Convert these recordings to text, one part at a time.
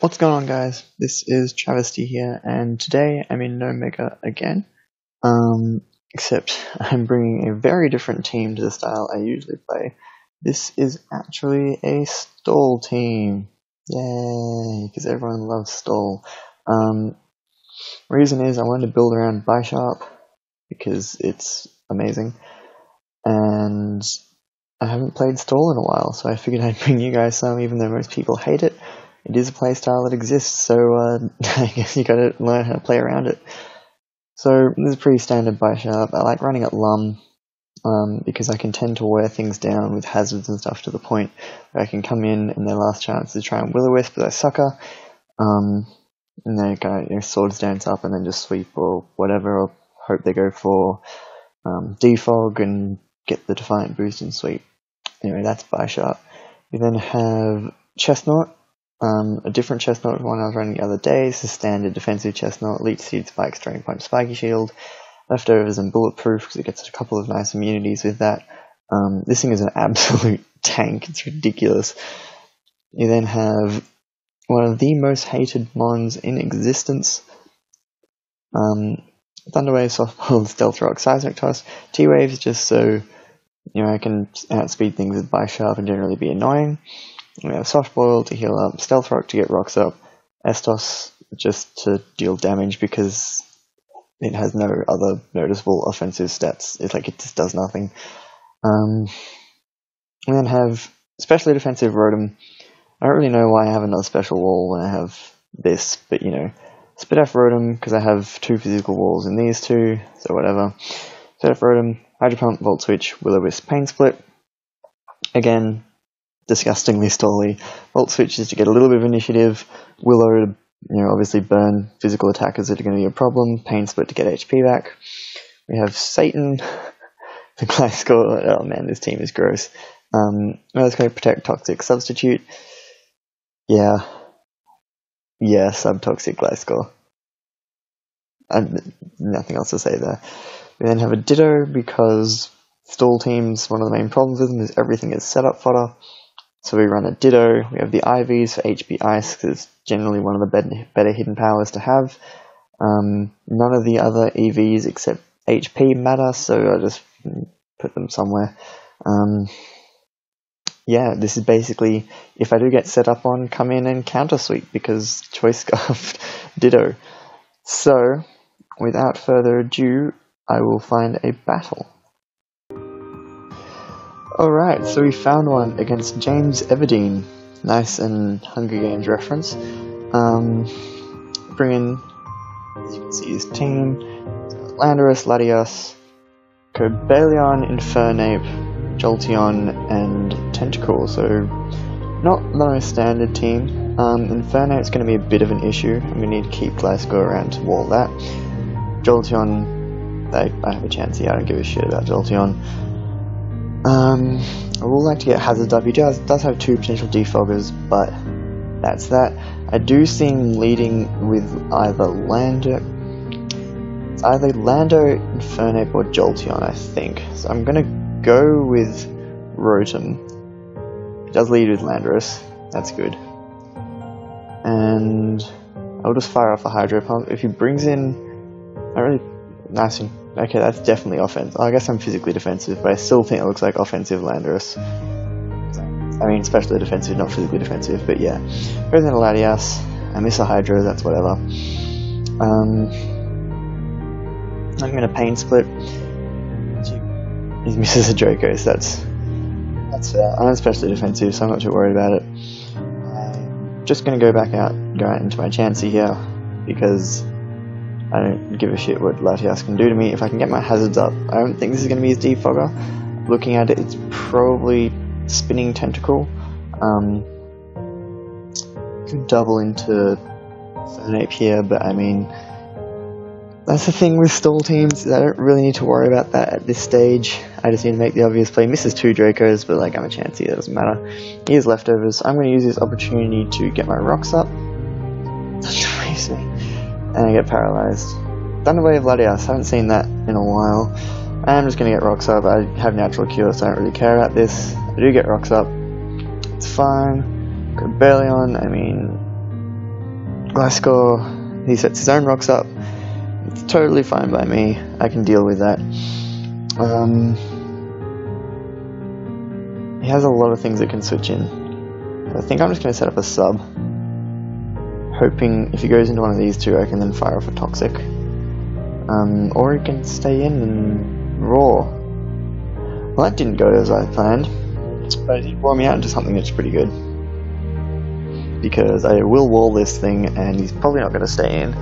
What's going on, guys? This is Travesty here, and today I'm in No Mega again. Except I'm bringing a very different team to the style I usually play. This is actually a stall team. Yay, because everyone loves stall. Reason is I wanted to build around Bisharp because it's amazing, and I haven't played stall in a while, so I figured I'd bring you guys some, even though most people hate it. It is a playstyle that exists, so I guess you gotta learn how to play around it. So this is pretty standard Bisharp. I like running at Lum, because I can tend to wear things down with hazards and stuff to the point where I can come in and their last chance is try and Will-O-Wisp with a sucker, and they kind of swords dance up and then just sweep or whatever, or hope they go for defog and get the Defiant boost and sweep. Anyway, that's Bisharp. We then have Chestnut. A different Chestnut from one I was running the other day. This is standard defensive Chestnut, Leech Seed, Spike, Strain Punch, Spiky Shield, Leftovers and Bulletproof because it gets a couple of nice immunities with that. This thing is an absolute tank, it's ridiculous. You then have one of the most hated mons in existence. Thunderwave, Softball, Stealth Rock, Seismic Toss. T-Waves just so I can outspeed things with Bisharp and generally be annoying. We have Soft Boil to heal up, Stealth Rock to get rocks up, Estos just to deal damage because it has no other noticeable offensive stats. It's like it just does nothing. We then have Specially Defensive Rotom. I don't really know why I have another special wall when I have this, but Spit F Rotom because I have two physical walls in these two, so whatever. Spit F Rotom, Hydro Pump, Volt Switch, Will-O-Wisp, Pain Split. Again, disgustingly stally. Volt Switch is to get a little bit of initiative. Willow to, obviously burn physical attackers that are going to be a problem. Pain Split to get HP back. We have Satan, the Gliscor. Oh man, this team is gross. Let's go Protect, Toxic, Substitute. Yeah, Subtoxic Gliscor. Nothing else to say there. We then have a Ditto because stall teams, one of the main problems with them is everything is setup fodder. So we run a Ditto. We have the IVs for HP Ice because it's generally one of the better hidden powers to have. None of the other EVs except HP matter, so I just put them somewhere. This is basically, if I do get set up on, come in and counter sweep because Choice Scarf Ditto. So, without further ado, I will find a battle. Alright, so we found one against James Everdeen. Nice and Hunger Games reference. Bring in, as you can see, his team. Landorus, Latias, Cobalion, Infernape, Jolteon, and Tentacle. So, not the most standard team. Infernape's going to be a bit of an issue. I'm going to need to keep Gliscor around to wall that. Jolteon, I have a chance here. I don't give a shit about Jolteon. I would like to get Hazard up. He does have two potential defoggers, but that's that. I do see him leading with either Lando, Infernape, or Jolteon, I think. So I'm gonna go with Rotom. He does lead with Landorus, that's good. And I'll just fire off a Hydro Pump. If he brings in, okay, that's definitely offense. I guess I'm physically defensive, but I still think it looks like offensive Landorus. I mean, especially defensive, not physically defensive, but yeah. Goes into Latias. I miss a Hydro, that's whatever. I'm going to Pain Split. He misses a Draco, so that's fair. I'm especially defensive, so I'm not too worried about it. I'm just going to go out into my Chansey here, because I don't give a shit what Latias can do to me if I can get my hazards up. I don't think this is going to be his defogger. Looking at it, it's probably Spinning Tentacle. Could double into Fernape here, but I mean, that's the thing with stall teams. I don't really need to worry about that at this stage. I just need to make the obvious play. Misses two Dracos, but I'm a Chansey, that doesn't matter. He has Leftovers. I'm going to use this opportunity to get my rocks up. Waste me. And I get paralyzed. Thunderwave Latias, haven't seen that in a while. I'm just going to get rocks up. I have natural cure, so I don't really care about this. I do get rocks up. It's fine. Cobalion, I mean, Gliscor, he sets his own rocks up. It's totally fine by me. I can deal with that. He has a lot of things that can switch in. I think I'm just going to set up a sub, hoping if he goes into one of these two I can then fire off a Toxic. Or he can stay in and roar. Well, that didn't go as I planned, but it did wore me out into something that's pretty good. Because I will wall this thing and he's probably not going to stay in.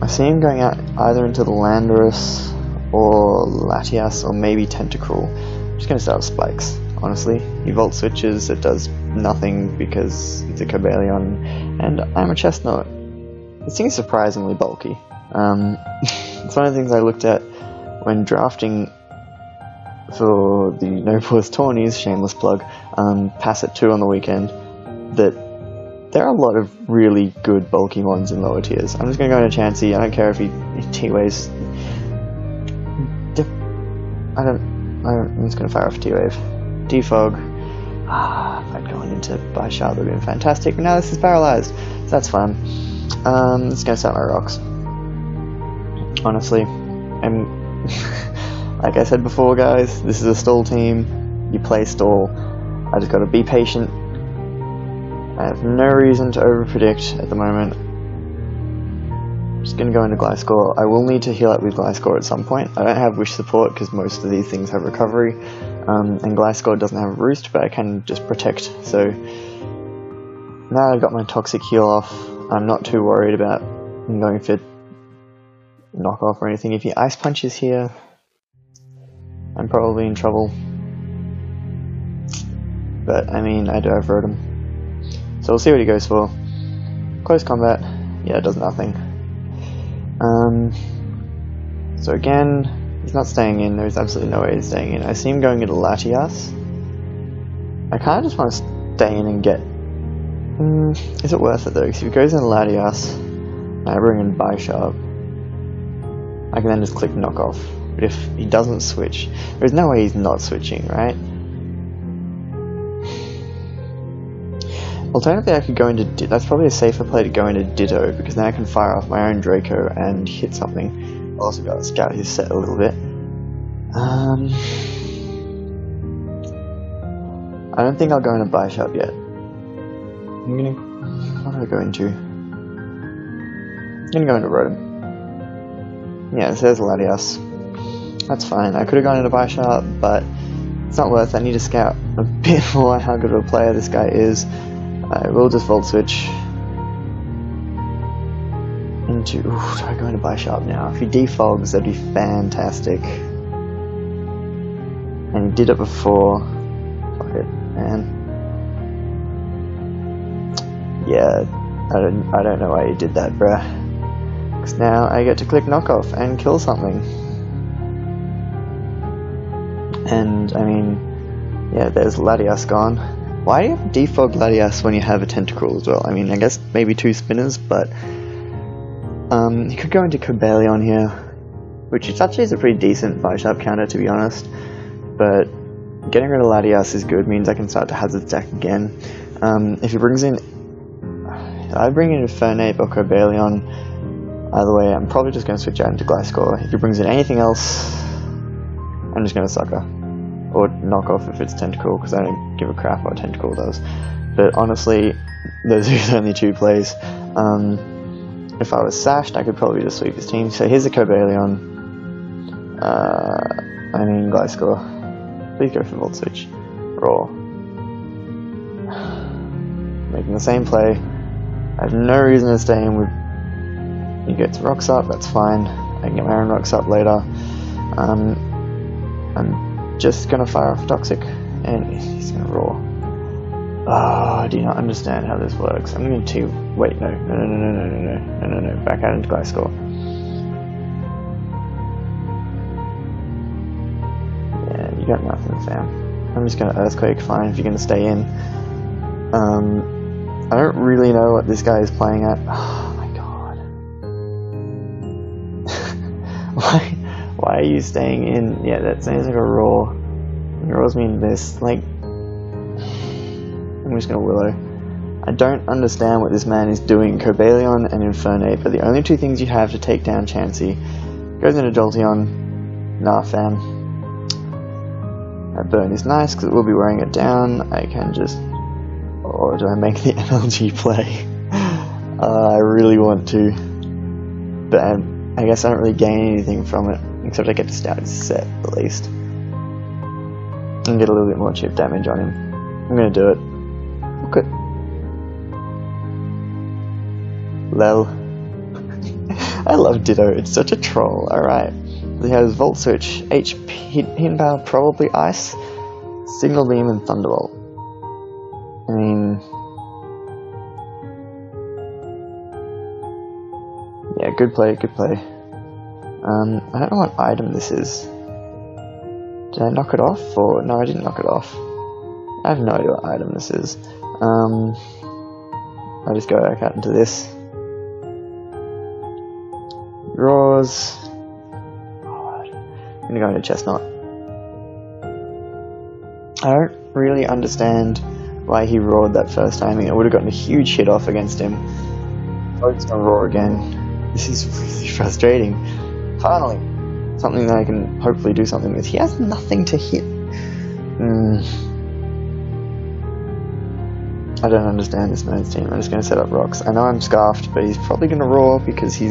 I see him going out either into the Landorus or Latias or maybe Tentacruel. I'm just going to set up spikes, honestly. He Volt switches, it does nothing because it's a Cobalion, and I'm a Chestnut. This thing is surprisingly bulky. It's one of the things I looked at when drafting for the Noblest Tawnies, shameless plug, pass at 2 on the weekend, that there are a lot of really good bulky ones in lower tiers. I'm just going to go into Chansey. I don't care if he T-Waves. I'm just going to fire off T-Wave. Defog. If I'd gone into Bisharp, that would have been fantastic, but now this is paralyzed, so that's fine. Just going to set my rocks. Honestly, I'm like I said before, guys, this is a stall team. You play stall. I just got to be patient. I have no reason to overpredict at the moment. I'm just going to go into Gliscor. I will need to heal up with Gliscor at some point. I don't have Wish support because most of these things have recovery, and Gliscor doesn't have a Roost, but I can just protect. So now I've got my Toxic heal off, I'm not too worried about going for knockoff or anything. If he Ice Punches here, I'm probably in trouble. But, I mean, I do overrode him. So we'll see what he goes for. Close combat. Yeah, it does nothing. So again, he's not staying in. There's absolutely no way he's staying in. I see him going into Latias. I kind of just want to stay in and get... is it worth it though? Because if he goes into Latias, and I bring in Bisharp, I can then just click knockoff. But if he doesn't switch, there's no way he's not switching, right? Alternatively, I could go into... that's probably a safer play to go into Ditto, because then I can fire off my own Draco and hit something. I'll also be able to scout his set a little bit. I don't think I'll go into Bisharp yet. I'm gonna... what do I go into? I'm gonna go into Rotom. Yeah, it says Latias. That's fine. I could have gone into Bisharp, but it's not worth it. I need to scout a bit more how good of a player this guy is. I will just Volt Switch into... ooh, do I go into Bisharp now? If he defogs, that'd be fantastic. And he did it before. Fuck it, man. Yeah, I don't know why he did that, bruh. Because now I get to click knockoff and kill something. And, I mean, yeah, there's Latias gone. Why do you have defog Latias when you have a Tentacruel as well? I mean, I guess maybe 2 spinners, but you could go into Cobalion here, which is actually a pretty decent Bisharp counter, to be honest. But getting rid of Latias is good, means I can start to hazard stack again. If he brings in... if I bring in Infernape or Cobalion, either way, I'm probably just going to switch out into Gliscor. If he brings in anything else, I'm just going to Sucker. Or knock off if it's Tentacruel, because I don't give a crap what Tentacruel does. But honestly, those are his only 2 plays. If I was sashed, I could probably just sweep his team. So here's a Cobalion. I mean Gliscor. Please go for Volt Switch. Roar. Making the same play. I have no reason to stay in with... he gets rocks up, that's fine. I can get my own rocks up later. I'm just gonna fire off Toxic, and he's gonna roar. Oh, I do not understand how this works. I'm going to... wait, no, back out into Gliscor. Yeah, you got nothing, fam. I'm just gonna Earthquake, fine, if you're gonna stay in. I don't really know what this guy is playing at. Oh my god. Why are you staying in? Yeah, that sounds like a roar. It rolls me into this, like... I'm just gonna Willow. I don't understand what this man is doing. Cobalion and Infernape are the only two things you have to take down Chansey. Goes into Jolteon. Nah, fam. That burn is nice because it will be wearing it down. I can just... Or do I make the MLG play? I really want to. But I guess I don't really gain anything from it. Except I get to start his set, at least. And get a little bit more chip damage on him. I'm gonna do it. Look at... Lel. I love Ditto, it's such a troll, alright. He has Volt Switch, HP, Hidden Power, probably Ice, Signal Beam, and Thunderbolt. I mean... Yeah, good play, good play. I don't know what item this is. Did I knock it off? Or no, I didn't knock it off. I have no idea what item this is. I'll just go back out into this. Roars. I'm gonna go into Chestnut. I don't really understand why he roared that first time. I mean, I would have gotten a huge hit off against him. Oh, it's gonna roar again. This is really frustrating. Finally, something that I can hopefully do something with. He has nothing to hit. I don't understand this man's team. I'm just going to set up rocks. I know I'm scarfed, but he's probably going to roar because he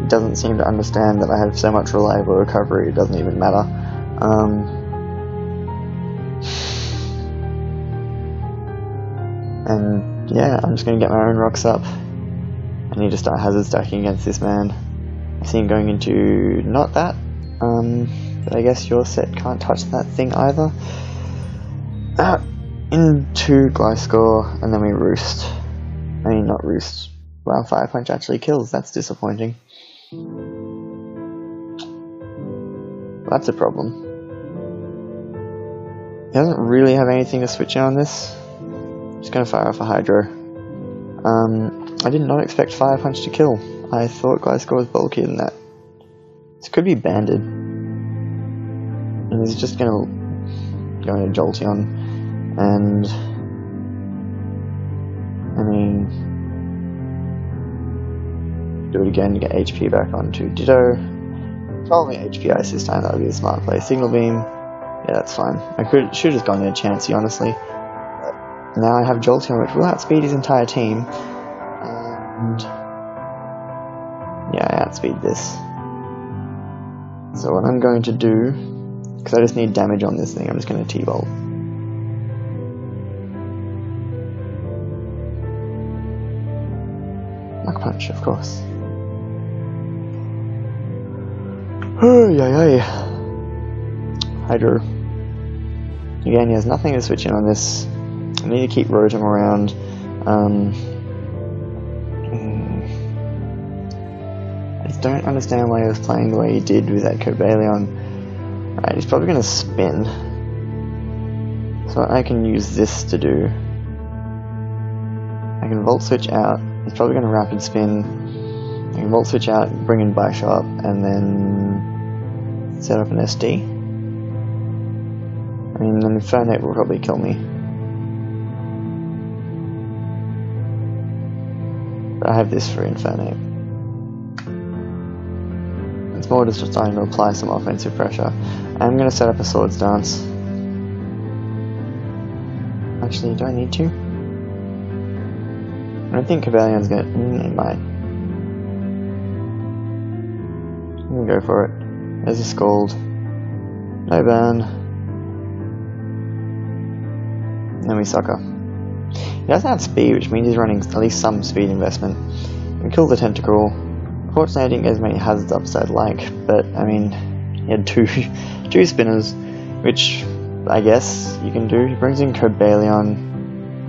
doesn't seem to understand that I have so much reliable recovery. It doesn't even matter. And yeah, I'm just going to get my own rocks up. I need to start hazard stacking against this man. I see him going into not that, but I guess your set can't touch that thing either. Into Gliscor, and then we roost. I mean, not roost. Wow, Fire Punch actually kills. That's disappointing. That's a problem. He doesn't really have anything to switch in on this. Just gonna fire off a Hydro. I did not expect Fire Punch to kill. I thought Gliscor was bulkier than that. This could be banded. And he's just gonna go into Jolteon. And I mean, do it again to get HP back onto Ditto. Probably HP Ice this time, that would be a smart play. Signal Beam, yeah, that's fine. I should have just gone into Chansey, honestly. But now I have Jolteon, which will outspeed his entire team. And yeah, I outspeed this. So what I'm going to do, because I just need damage on this thing, I'm just going to T-Bolt. Luck Punch, of course. Oh, yay. Hydro. Again, he has nothing to switch in on this. I need to keep Rotom around. I just don't understand why he was playing the way he did with that Cobalion. Right, he's probably going to spin. So I can use this to do. I can Volt Switch out. He's probably going to Rapid Spin. I can Volt Switch out, bring in Bishop, and then set up an SD. I mean, then Infernape will probably kill me. But I have this for Infernape. It's more just trying to apply some offensive pressure. I'm going to set up a Swords Dance. Actually, do I need to? I don't think Cobalion's going to... it might. I'm going to go for it. There's a Scald. No burn. And then we Sucker. He doesn't have speed, which means he's running at least some speed investment. We kill the Tentacle. Unfortunately, I didn't get as many hazards up as I'd like, but I mean, he had two spinners, which I guess you can do. He brings in Cobalion.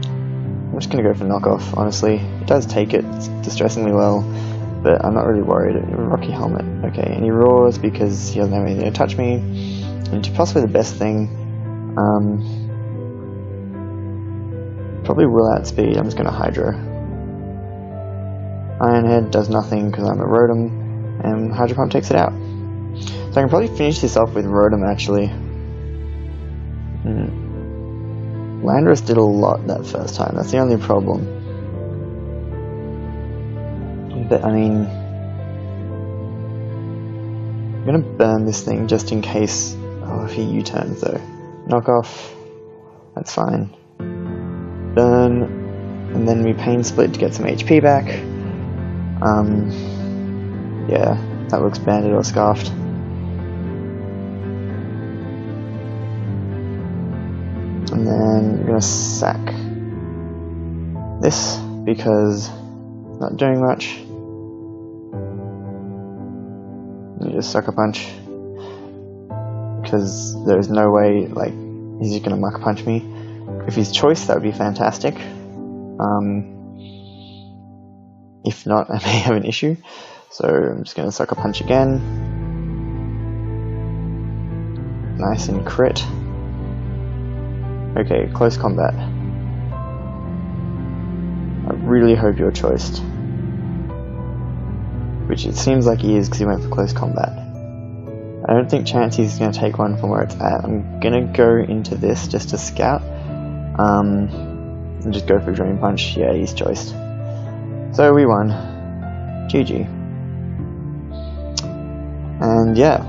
I'm just gonna go for knockoff, honestly. It does take it distressingly well, but I'm not really worried. Rocky Helmet, okay, and he roars because he doesn't have anything to touch me. And possibly the best thing, probably will outspeed. I'm just gonna Hydro. Iron Head does nothing because I'm a Rotom, and Hydro Pump takes it out. So I can probably finish this off with Rotom actually. Landorus did a lot that first time, that's the only problem. But I mean, I'm gonna burn this thing just in case. Oh, if he U-turns though. Knock off, that's fine. Burn, and then we pain split to get some HP back. Yeah, that looks banded or scarfed. And then we're gonna sack this because it's not doing much. You just sucker punch because there's no way like he's just gonna muck punch me. If he's choice, that would be fantastic. If not, I may have an issue. So I'm just gonna sucker punch again. Nice and crit. Okay, close combat. I really hope you're choiced. Which it seems like he is because he went for close combat. I don't think Chansey's going to take one from where it's at. I'm going to go into this just to scout. And just go for Drain Punch. Yeah, he's choiced. So we won. GG. And yeah,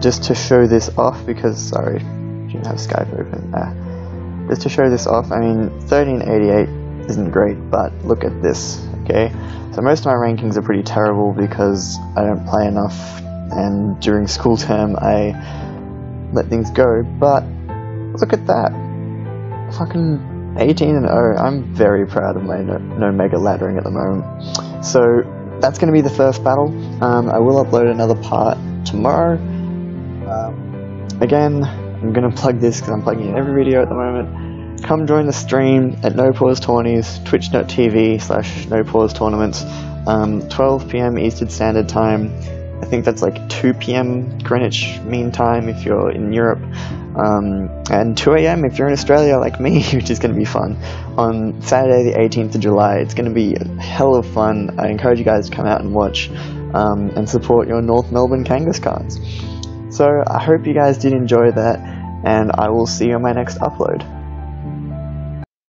just to show this off because, sorry, didn't have Skype open. Just to show this off, I mean, 1388 isn't great, but look at this, okay? So most of my rankings are pretty terrible because I don't play enough, and during school term I let things go, but look at that. Fucking 18-0, I'm very proud of my no mega laddering at the moment. So that's going to be the first battle. I will upload another part tomorrow. Again, I'm going to plug this because I'm plugging in every video at the moment. Come join the stream at No Pause Tourneys, twitch.tv/NoPauseTournaments, 12 PM Eastern Standard Time. I think that's like 2 PM Greenwich Mean Time if you're in Europe, and 2 AM if you're in Australia like me, which is going to be fun. On Saturday the 18th of July, it's going to be a hell of fun. I encourage you guys to come out and watch, and support your North Melbourne Kangaskhan's. So I hope you guys did enjoy that, and I will see you on my next upload.